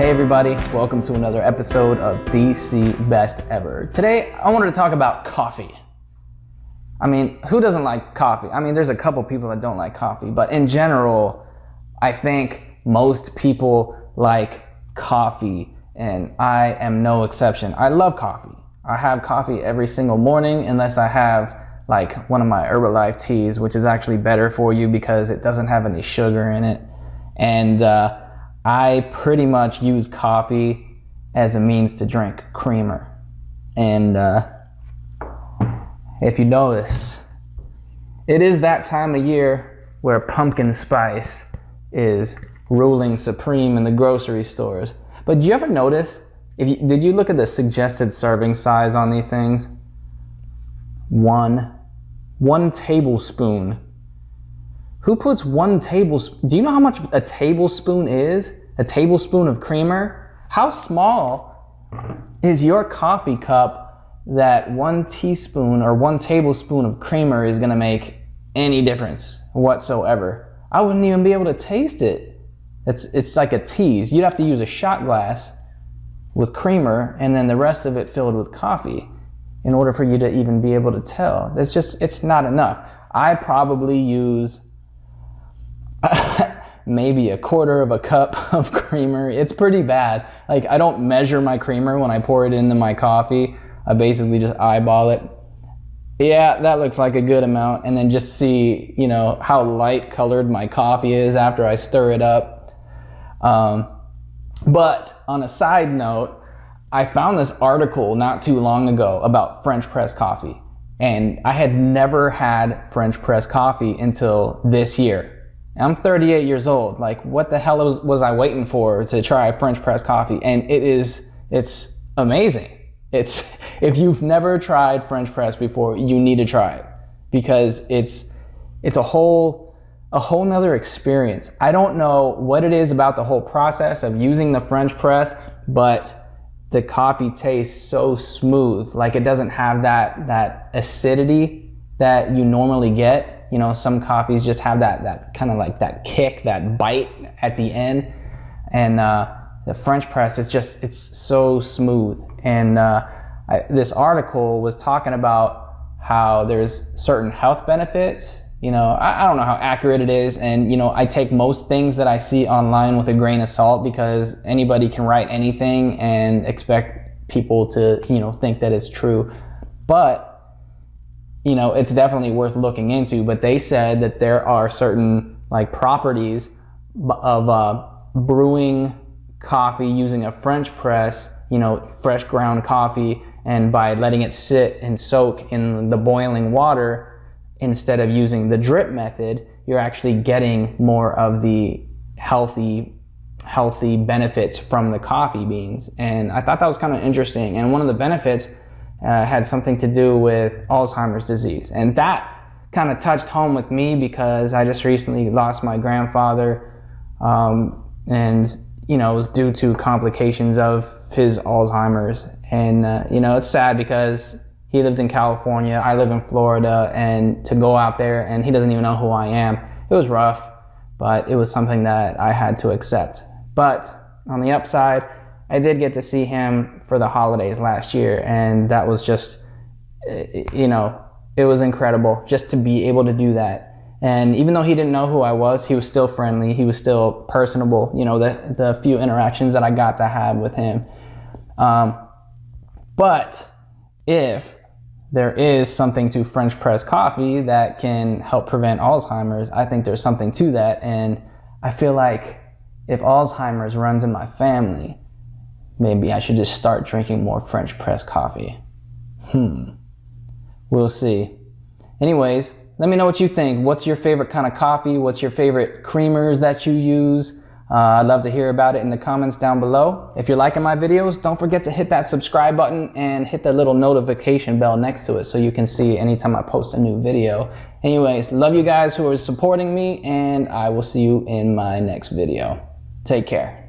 Hey everybody, welcome to another episode of DC Best Ever. Today, I wanted to talk about coffee. I mean, who doesn't like coffee? I mean, there's a couple people that don't like coffee, but in general, I think most people like coffee, and I am no exception. I love coffee. I have coffee every single morning, unless I have like one of my Herbalife teas, which is actually better for you because it doesn't have any sugar in it. And I pretty much use coffee as a means to drink creamer. And if you notice, it is that time of year where pumpkin spice is ruling supreme in the grocery stores. But did you ever notice, did you look at the suggested serving size on these things? One tablespoon. Who puts one tablespoon? Do you know how much a tablespoon is? A tablespoon of creamer? How small is your coffee cup that 1 teaspoon or 1 tablespoon of creamer is gonna make any difference whatsoever? I wouldn't even be able to taste it. It's like a tease. You'd have to use a shot glass with creamer and then the rest of it filled with coffee in order for you to even be able to tell. It's not enough. I probably use maybe 1/4 cup of creamer. It's pretty bad. Like, I don't measure my creamer when I pour it into my coffee. I basically just eyeball it. Yeah, that looks like a good amount. And then just see, you know, how light colored my coffee is after I stir it up. But on a side note, I found this article not too long ago about French press coffee. And I had never had French press coffee until this year. I'm 38 years old. Like, what the hell was I waiting for to try French press coffee? And it's amazing. If you've never tried French press before, you need to try it because it's a whole nother experience. I don't know what it is about the whole process of using the French press, but the coffee tastes so smooth. Like, it doesn't have that acidity that you normally get. You know, some coffees just have that kind of like that kick, that bite at the end. And the French press, it's so smooth. And this article was talking about how there's certain health benefits. You know, I don't know how accurate it is. And, you know, I take most things that I see online with a grain of salt because anybody can write anything and expect people to, you know, think that it's true. But you know, it's definitely worth looking into. But they said that there are certain like properties of brewing coffee using a French press, you know, fresh ground coffee, and by letting it sit and soak in the boiling water instead of using the drip method, you're actually getting more of the healthy benefits from the coffee beans. And I thought that was kind of interesting. And one of the benefits had something to do with Alzheimer's disease. And that kind of touched home with me because I just recently lost my grandfather, and, you know, it was due to complications of his Alzheimer's. And, you know, it's sad because he lived in California, I live in Florida, and to go out there and he doesn't even know who I am, it was rough, but it was something that I had to accept. But on the upside, I did get to see him for the holidays last year, and that was just, you know, it was incredible just to be able to do that. And even though he didn't know who I was, he was still friendly, he was still personable, you know, the few interactions that I got to have with him. But if there is something to French press coffee that can help prevent Alzheimer's, I think there's something to that. And I feel like if Alzheimer's runs in my family, maybe I should just start drinking more French press coffee. We'll see. Anyways, let me know what you think. What's your favorite kind of coffee? What's your favorite creamers that you use? I'd love to hear about it in the comments down below. If you're liking my videos, don't forget to hit that subscribe button and hit the little notification bell next to it so you can see anytime I post a new video. Anyways, love you guys who are supporting me, and I will see you in my next video. Take care.